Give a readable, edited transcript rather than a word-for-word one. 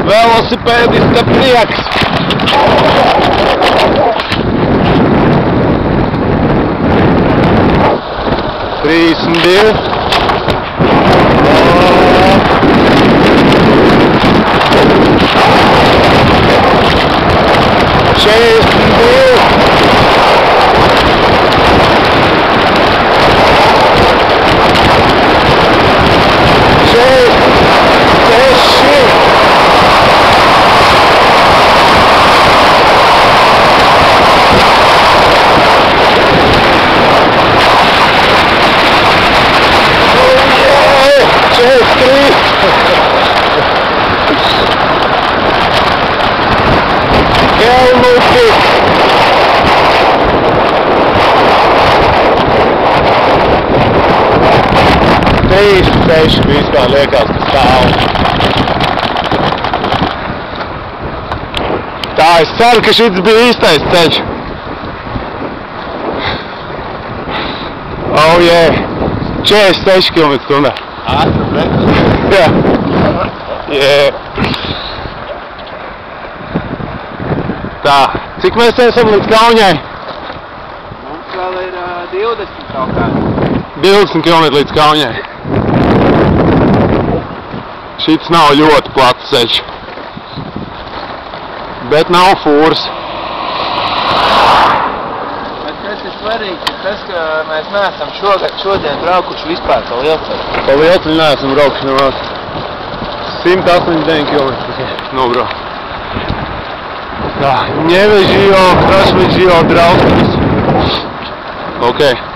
Velosipēdista prieks! Trīsdesmit divi. Tieši vispār liekas, ka stāv. Tā, es ceru, ka šis bija īstais ceļš. Oh, yeah. 46 km/h. Ātri, bet? Jā. Yeah. Tā, cik mēs esam līdz Kaunijai? Mums vēl ir 20 kaut kā. 20 km līdz Kaunijai. Šits nav ļoti plats ceļš, bet nav fūras. Bet kas ir svarīgi, ir tas, ka mēs neesam šodien braukuši vispār pa lielceļu. Pa lielceļu neesam braukuši nemaz. 189 km nobraukt. Tā, ņevežījo, krašvežījo, drauskas. Ok.